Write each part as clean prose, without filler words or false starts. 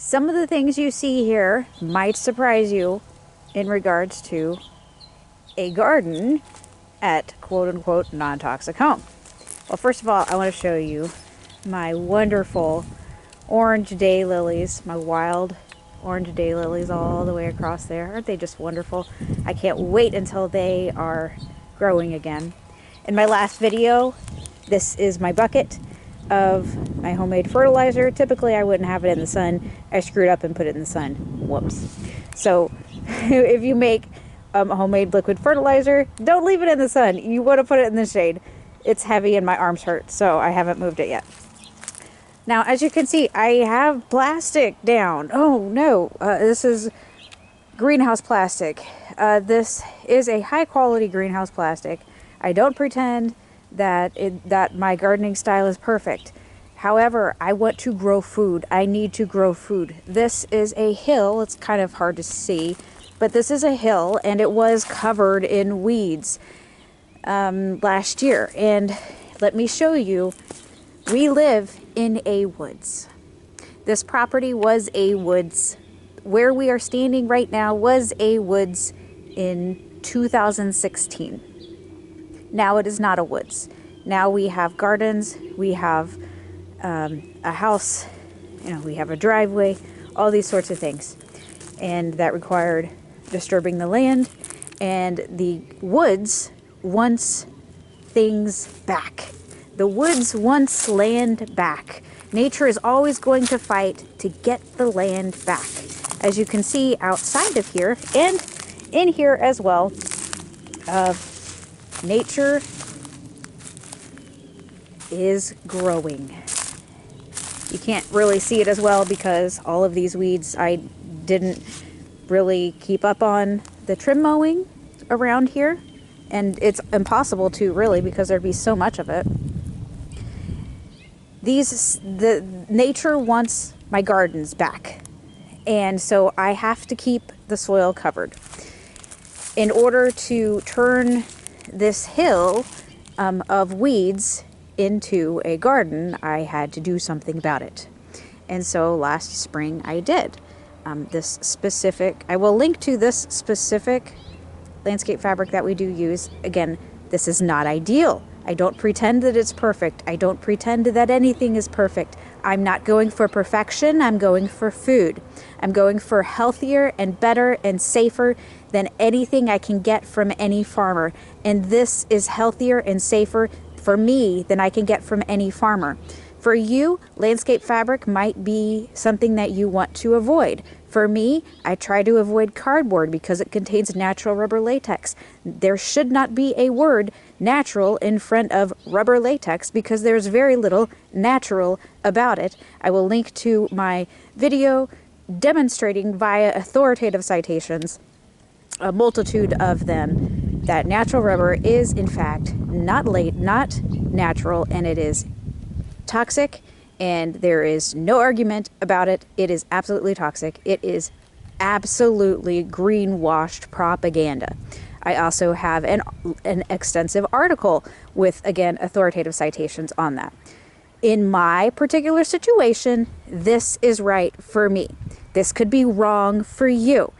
Some of the things you see here might surprise you in regards to a garden at quote-unquote non-toxic home. Well, first of all, I want to show you my wonderful orange daylilies, my wild orange daylilies all the way across there. Aren't they just wonderful? I can't wait until they are growing again. In my last video, this is my bucket of my homemade fertilizer. Typically I wouldn't have it in the sun. I screwed up and put it in the sun. Whoops. So if you make homemade liquid fertilizer, don't leave it in the sun. You want to put it in the shade. It's heavy and my arms hurt, so I haven't moved it yet. Now, as you can see, I have plastic down. Oh no, this is greenhouse plastic. This is a high quality greenhouse plastic. I don't pretend that my gardening style is perfect. However, I want to grow food. I need to grow food. This is a hill. It's kind of hard to see, but this is a hill and it was covered in weeds last year. And let me show you, we live in a woods. This property was a woods. Where we are standing right now was a woods in 2016. Now it is not a woods. Now we have gardens, we have a house, we have a driveway, all these sorts of things. And that required disturbing the land, and the woods wants things back. The woods wants land back. Nature is always going to fight to get the land back. As you can see outside of here, and in here as well, nature is growing. You can't really see it as well because all of these weeds, I didn't really keep up on the trim mowing around here, and it's impossible to really because there'd be so much of it. The nature wants my gardens back, and so I have to keep the soil covered. In order to turn this hill of weeds into a garden, I had to do something about it. And so last spring I did. I will link to this specific landscape fabric that we do use. Again, this is not ideal. I don't pretend that it's perfect. I don't pretend that anything is perfect. I'm not going for perfection. I'm going for food. I'm going for healthier and better and safer than anything I can get from any farmer. And this is healthier and safer for me than I can get from any farmer. For you, landscape fabric might be something that you want to avoid. For me, I try to avoid cardboard because it contains natural rubber latex. There should not be a word natural in front of rubber latex because there's very little natural about it. I will link to my video demonstrating via authoritative citations, a multitude of them, that natural rubber is in fact not natural, and it is toxic, and there is no argument about it. It is absolutely toxic. It is absolutely greenwashed propaganda. I also have an extensive article with, again, authoritative citations on that. In my particular situation, this is right for me. This could be wrong for you.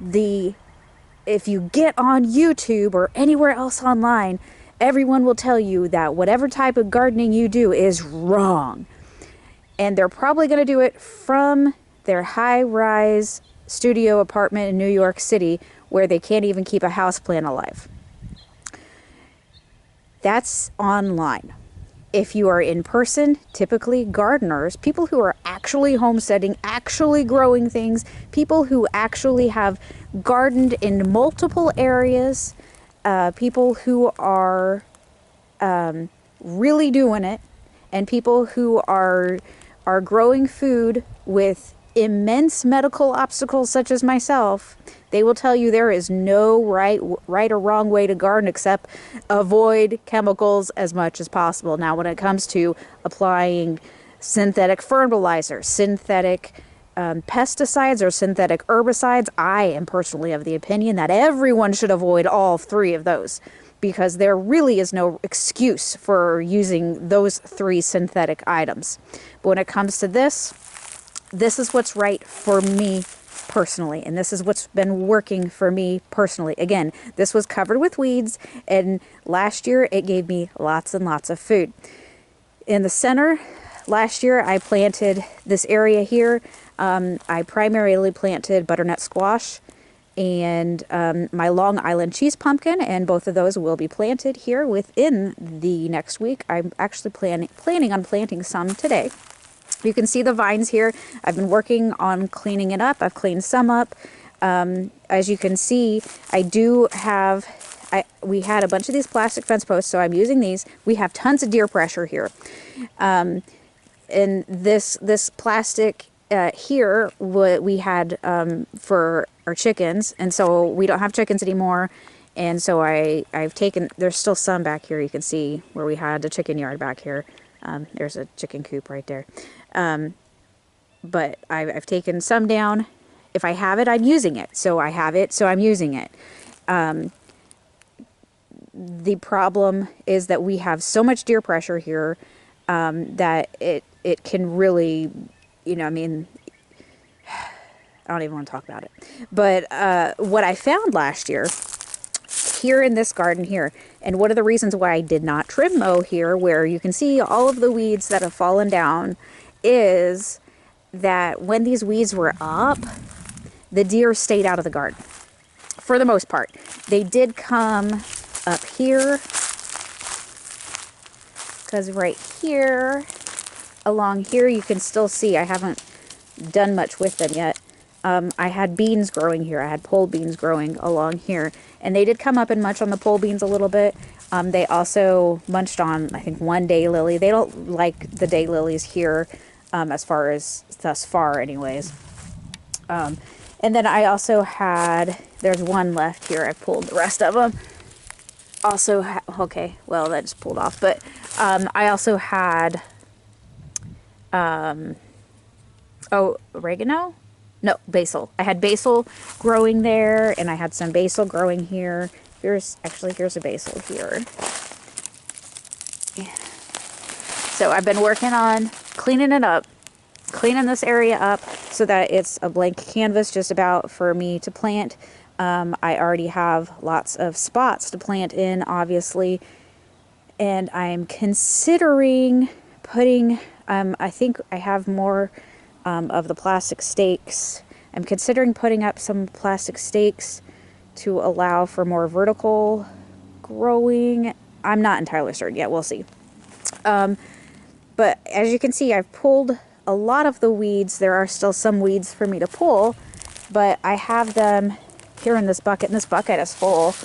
If you get on YouTube or anywhere else online, everyone will tell you that whatever type of gardening you do is wrong. And they're probably going to do it from their high-rise studio apartment in New York City where they can't even keep a houseplant alive. That's online. If you are in person, typically gardeners, people who are actually homesteading, actually growing things, people who actually have gardened in multiple areas, people who are really doing it, and people who are growing food with immense medical obstacles such as myself, they will tell you there is no right or wrong way to garden except avoid chemicals as much as possible. Now, when it comes to applying synthetic fertilizers, synthetic pesticides, or synthetic herbicides, I am personally of the opinion that everyone should avoid all three of those, because there really is no excuse for using those three synthetic items. But when it comes to this, this is what's right for me personally, and this is what's been working for me personally. Again, this was covered with weeds, and last year it gave me lots and lots of food. In the center, last year I planted this area here. I primarily planted butternut squash and my Long Island cheese pumpkin, and both of those will be planted here within the next week. I'm actually planning on planting some today. You can see the vines here. I've been working on cleaning it up. I've cleaned some up. As you can see, I do have, we had a bunch of these plastic fence posts, so I'm using these. We have tons of deer pressure here. And this plastic here, what we had for our chickens, and so we don't have chickens anymore. And so I've taken, there's still some back here. You can see where we had the chicken yard back here. There's a chicken coop right there. But I've taken some down. If I have it, I'm using it. So I have it, so I'm using it. The problem is that we have so much deer pressure here that it can really, you know, I mean, I don't even want to talk about it. But what I found last year here in this garden here, and one of the reasons why I did not trim mow here, where you can see all of the weeds that have fallen down, is that when these weeds were up, the deer stayed out of the garden for the most part. They did come up here, because right here, along here, you can still see I haven't done much with them yet. I had beans growing here. I had pole beans growing along here, and they did come up and munch on the pole beans a little bit. They also munched on, I think, one daylily. They don't like the daylilies here, as far as thus far anyways. And then I also had, there's one left here. I pulled the rest of them. Also, okay, well, that just pulled off. But I also had, oh, oregano? No, basil. I had basil growing there, and I had some basil growing here. Here's a basil here. Yeah. So I've been working on cleaning it up, cleaning this area up so that it's a blank canvas just about for me to plant. I already have lots of spots to plant in, obviously, and I'm considering putting, I think I have more of the plastic stakes. I'm considering putting up some plastic stakes to allow for more vertical growing. I'm not entirely certain yet. We'll see. But as you can see, I've pulled a lot of the weeds. There are still some weeds for me to pull, but I have them here in this bucket, and this bucket is full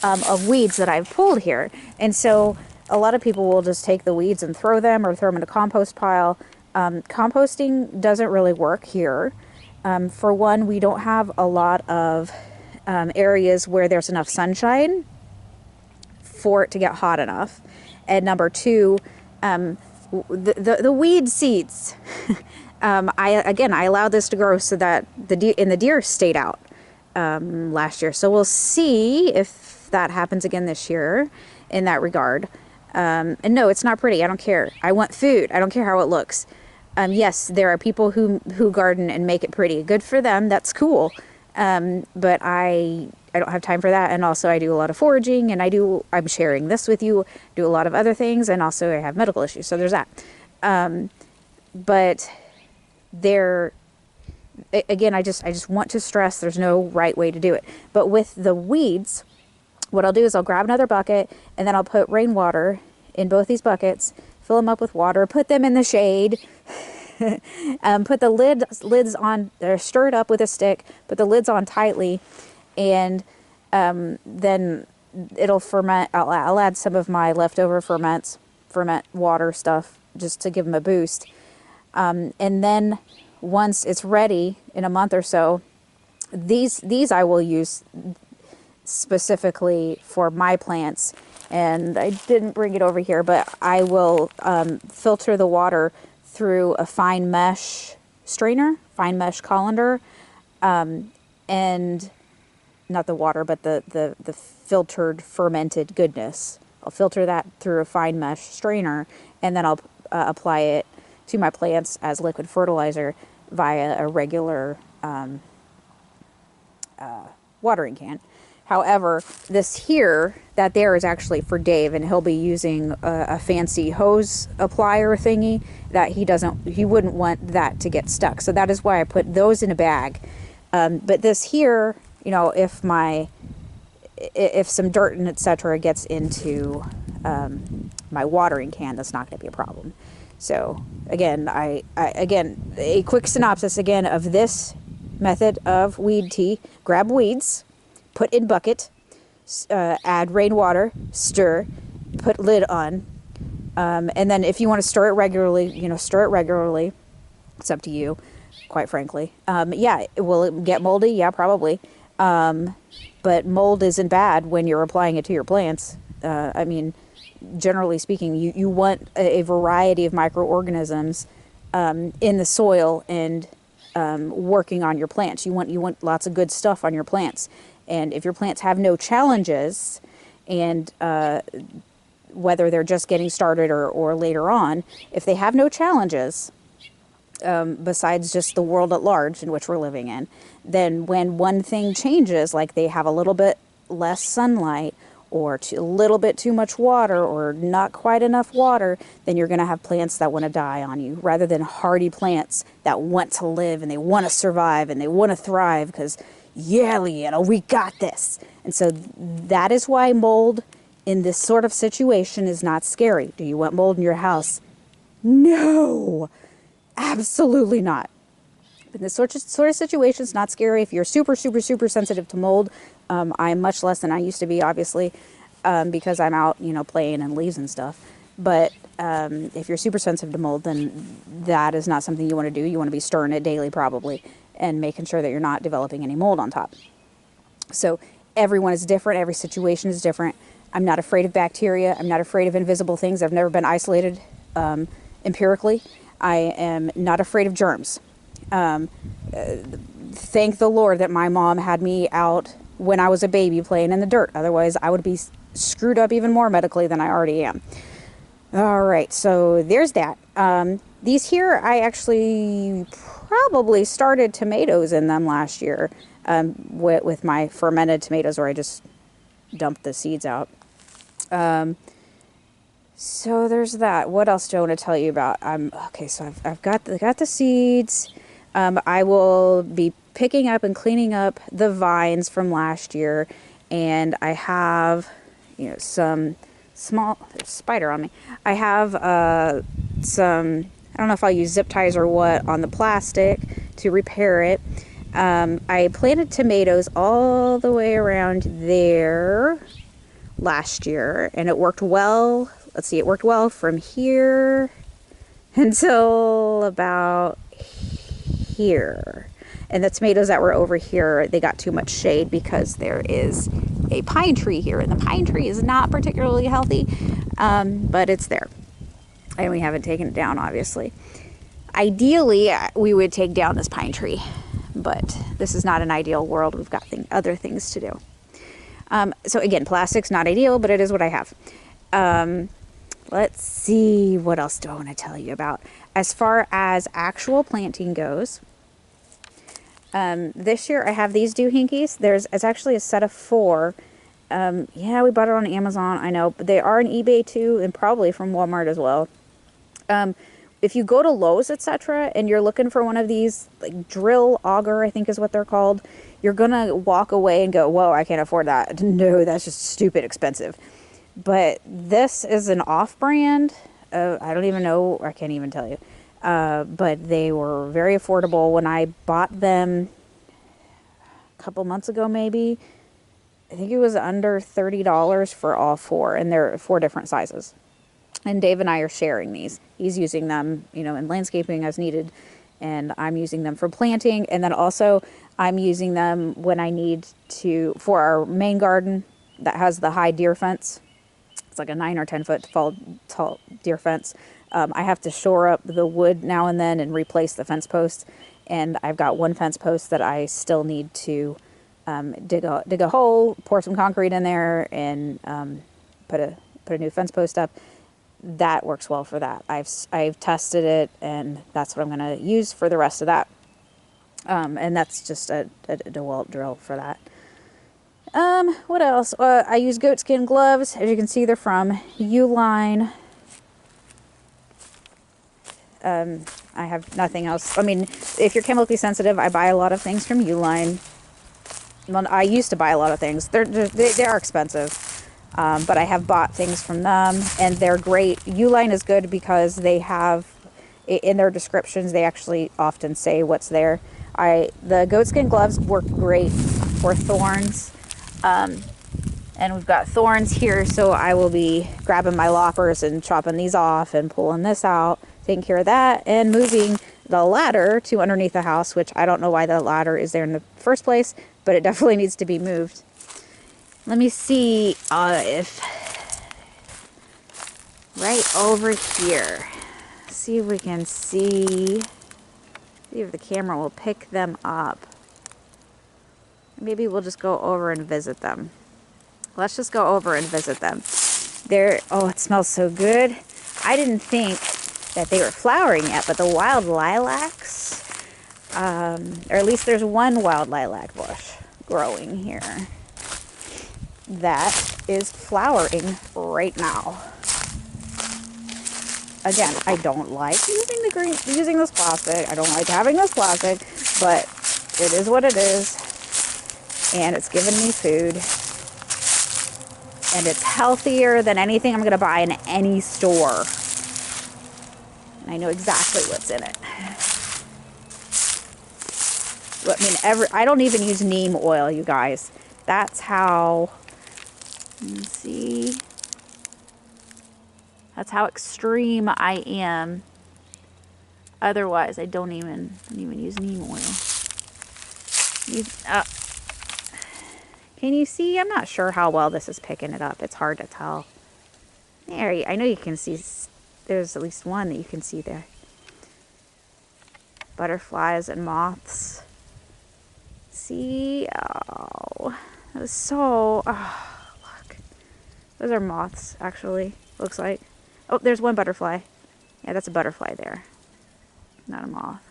of weeds that I've pulled here. And so a lot of people will just take the weeds and throw them, or throw them in a compost pile. Composting doesn't really work here. For one, we don't have a lot of areas where there's enough sunshine for it to get hot enough. And number two, the weed seeds. I allowed this to grow so that the deer stayed out last year. So we'll see if that happens again this year in that regard. And no, it's not pretty. I don't care. I want food. I don't care how it looks. Yes, there are people who garden and make it pretty. Good for them. That's cool. But I don't have time for that. And also I do a lot of foraging, and I'm sharing this with you, do a lot of other things. And also I have medical issues. So there's that. But again, I just want to stress there's no right way to do it. But with the weeds, what I'll do is I'll grab another bucket, and then I'll put rainwater in both these buckets, fill them up with water, put them in the shade, put the lids on, or stir it up with a stick, put the lids on tightly, and then it'll ferment. I'll add some of my leftover ferment water stuff just to give them a boost. And then once it's ready in a month or so, these I will use specifically for my plants. And I didn't bring it over here, but I will filter the water through a fine mesh strainer, fine mesh colander, and not the water, but the filtered fermented goodness. I'll filter that through a fine mesh strainer, and then I'll apply it to my plants as liquid fertilizer. via a regular watering can. However, this here, that there is actually for Dave, and he'll be using a fancy hose applier thingy that he wouldn't want that to get stuck. So that is why I put those in a bag. But this here, you know, if some dirt and etc. gets into my watering can, that's not going to be a problem. So again, again, a quick synopsis again of this method of weed tea: grab weeds, put in bucket, add rainwater, stir, put lid on, and then if you want to stir it regularly, you know, stir it regularly. It's up to you, quite frankly. Yeah, will it get moldy? Yeah, probably. But mold isn't bad when you're applying it to your plants. I mean, generally speaking, you want a variety of microorganisms in the soil and working on your plants. You want lots of good stuff on your plants. And if your plants have no challenges, and whether they're just getting started or later on, if they have no challenges, besides just the world at large in which we're living in, then when one thing changes, like they have a little bit less sunlight, or a little bit too much water, or not quite enough water, then you're going to have plants that want to die on you, rather than hardy plants that want to live and they want to survive and they want to thrive because, yeah, Leanna, we got this. And so that is why mold in this sort of situation is not scary. Do you want mold in your house? No, absolutely not. In this sort of situation, it's not scary. If you're super, super, super sensitive to mold, I'm much less than I used to be, obviously, because I'm out, you know, playing in leaves and stuff. But if you're super sensitive to mold, then that is not something you want to do. You want to be stirring it daily, probably, and making sure that you're not developing any mold on top. So everyone is different. Every situation is different. I'm not afraid of bacteria. I'm not afraid of invisible things. I've never been isolated empirically. I am not afraid of germs. Thank the Lord that my mom had me out when I was a baby playing in the dirt. Otherwise, I would be screwed up even more medically than I already am. All right, so there's that. These here, I actually probably started tomatoes in them last year with my fermented tomatoes, where I just dumped the seeds out. So there's that. What else do I want to tell you about? Okay, so I've got the seeds. I will be picking up and cleaning up the vines from last year, and I have, you know, some small, there's a spider on me. I have some, I don't know if I'll use zip ties or what, on the plastic to repair it. I planted tomatoes all the way around there last year, and it worked well. Let's see, it worked well from here until about here. And the tomatoes that were over here, they got too much shade because there is a pine tree here, and the pine tree is not particularly healthy, but it's there, and we haven't taken it down, obviously. Ideally, we would take down this pine tree, but this is not an ideal world. We've got other things to do. So again, plastic's not ideal, but it is what I have. Let's see, what else do I want to tell you about? As far as actual planting goes, this year I have these doohinkies. It's actually a set of 4. Yeah, we bought it on Amazon, I know, but they are on eBay too, and probably from Walmart as well. If you go to Lowe's, etc., and you're looking for one of these, like drill auger, I think is what they're called, you're gonna walk away and go, whoa, I can't afford that. No, that's just stupid expensive. But this is an off-brand. I don't even know, I can't even tell you. But they were very affordable when I bought them a couple months ago, maybe. I think it was under $30 for all 4, and they're 4 different sizes. And Dave and I are sharing these. He's using them, you know, in landscaping as needed, and I'm using them for planting. And then also I'm using them when I need to, for our main garden that has the high deer fence. It's like a 9 or 10 foot tall deer fence. I have to shore up the wood now and then and replace the fence posts. And I've got one fence post that I still need to dig a hole, pour some concrete in there, and put a new fence post up. That works well for that. I've tested it, and that's what I'm going to use for the rest of that. And that's just a DeWalt drill for that. What else? I use goatskin gloves. As you can see, they're from Uline. I have nothing else. I mean, if you're chemically sensitive, I buy a lot of things from Uline. Well, I used to buy a lot of things. They are expensive, but I have bought things from them, and they're great. Uline is good because they have, in their descriptions, they actually often say what's there. The goatskin gloves work great for thorns. And we've got thorns here, so I will be grabbing my loppers and chopping these off and pulling this out, taking care of that, and moving the ladder to underneath the house, which I don't know why the ladder is there in the first place, but it definitely needs to be moved. Let me see if right over here, see if we can see if the camera will pick them up. Maybe we'll just go over and visit them. Let's just go over and visit them. Oh, it smells so good. I didn't think that they were flowering yet, but the wild lilacs, or at least there's one wild lilac bush growing here that is flowering right now. Again, I don't like using this plastic. I don't like having this plastic, but it is what it is. And it's giving me food. And it's healthier than anything I'm going to buy in any store. And I know exactly what's in it. I mean, I don't even use neem oil, you guys. That's how, let's see. That's how extreme I am. Otherwise, I don't even use neem oil. Can you see? I'm not sure how well this is picking it up. It's hard to tell. There, I know you can see. There's at least one that you can see there. Butterflies and moths. See? Oh, that was so... Oh, look. Those are moths, actually. Looks like. Oh, there's one butterfly. Yeah, that's a butterfly there. Not a moth.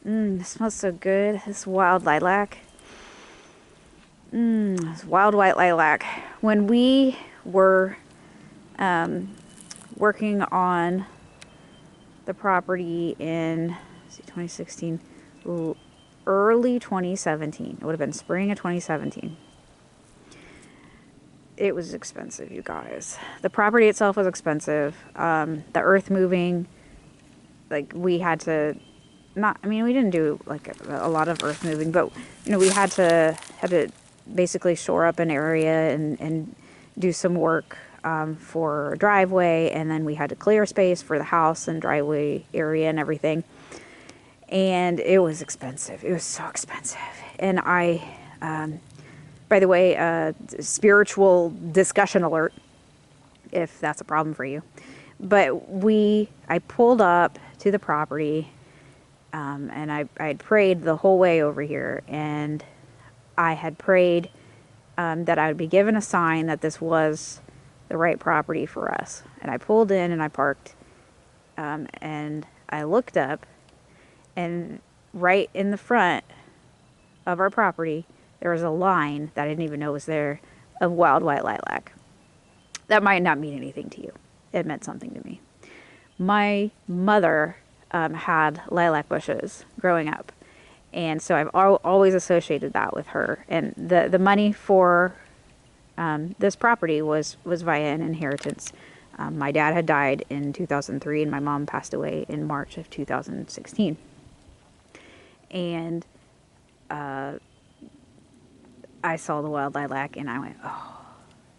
It smells so good. This wild lilac. This wild white lilac. When we were working on the property in 2016, early 2017, it would have been spring of 2017. It was expensive, you guys. The property itself was expensive. The earth moving, like we had to, we didn't do like a lot of earth moving, but we had to basically shore up an area and do some work for a driveway, and then we had to clear space for the house and driveway area and everything. And it was expensive. It was so expensive. And by the way, spiritual discussion alert, if that's a problem for you. But I pulled up to the property, and I had prayed the whole way over here, and I had prayed that I would be given a sign that this was the right property for us. And I pulled in and I parked, and I looked up, and right in the front of our property, there was a line that I didn't even know was there of wild white lilac. That might not mean anything to you. It meant something to me. My mother had lilac bushes growing up. And so I've always associated that with her. And the money for this property was via an inheritance. My dad had died in 2003, and my mom passed away in March of 2016. And I saw the wild lilac, and I went, oh,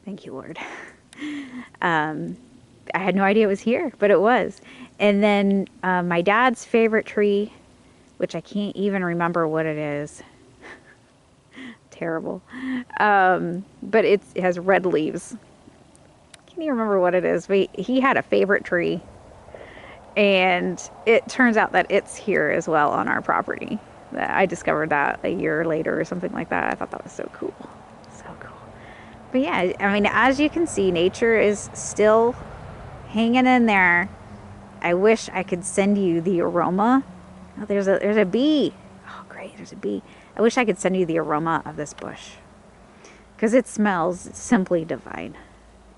thank you, Lord. I had no idea it was here, but it was. And then my dad's favorite tree, which I can't even remember what it is. Terrible. But it has red leaves. Can't even remember what it is, but he had a favorite tree. And it turns out that it's here as well on our property. I discovered that a year later or something like that. I thought that was so cool. So cool. But yeah, I mean, as you can see, nature is still hanging in there. I wish I could send you the aroma Oh, there's a bee. Oh, great, there's a bee. I wish I could send you the aroma of this bush, because it smells simply divine.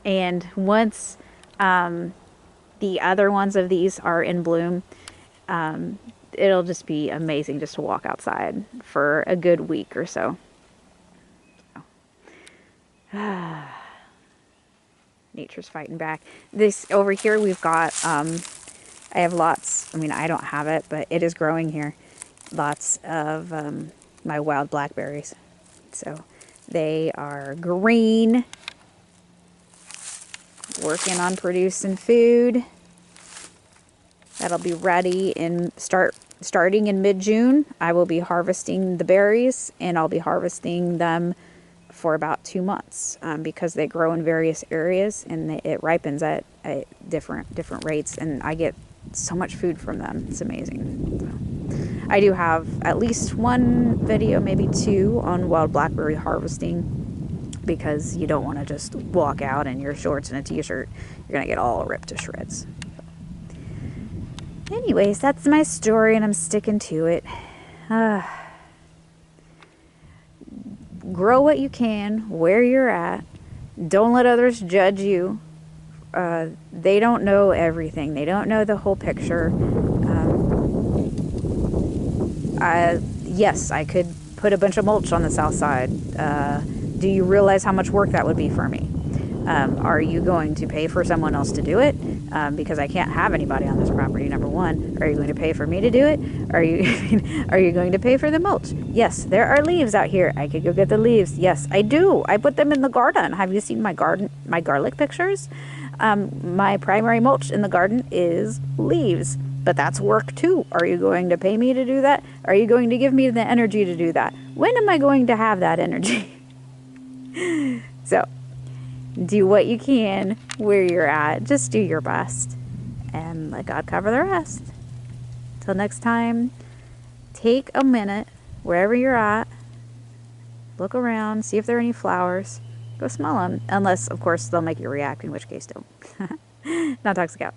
And once the other ones of these are in bloom, it'll just be amazing just to walk outside for a good week or so. Nature's fighting back. This over here, we've got, I have lots, I mean, I don't have it, but it is growing here. Lots of my wild blackberries. So they are green, working on producing food. That'll be ready in starting in mid-June. I will be harvesting the berries, and I'll be harvesting them for about 2 months because they grow in various areas, and it ripens at different rates, and I get so much food from them. It's amazing. So, I do have at least one video, maybe two, on wild blackberry harvesting, because you don't want to just walk out in your shorts and a t-shirt. You're gonna get all ripped to shreds. Anyways, that's my story, and I'm sticking to it. Grow what you can, where you're at. Don't let others judge you. They don't know everything. They don't know the whole picture. Yes, I could put a bunch of mulch on the south side. Do you realize how much work that would be for me? Are you going to pay for someone else to do it? Because I can't have anybody on this property, number one. Are you going to pay for me to do it? Are you going to pay for the mulch? Yes, there are leaves out here. I could go get the leaves. Yes, I do. I put them in the garden. Have you seen my garlic pictures? My primary mulch in the garden is leaves, but that's work too. Are you going to pay me to do that? Are you going to give me the energy to do that? When am I going to have that energy? So, do what you can where you're at. Just do your best and let God cover the rest. Till next time, take a minute wherever you're at. Look around, see if there are any flowers. Go smell them. Unless, of course, they'll make you react, in which case don't. Not toxic out.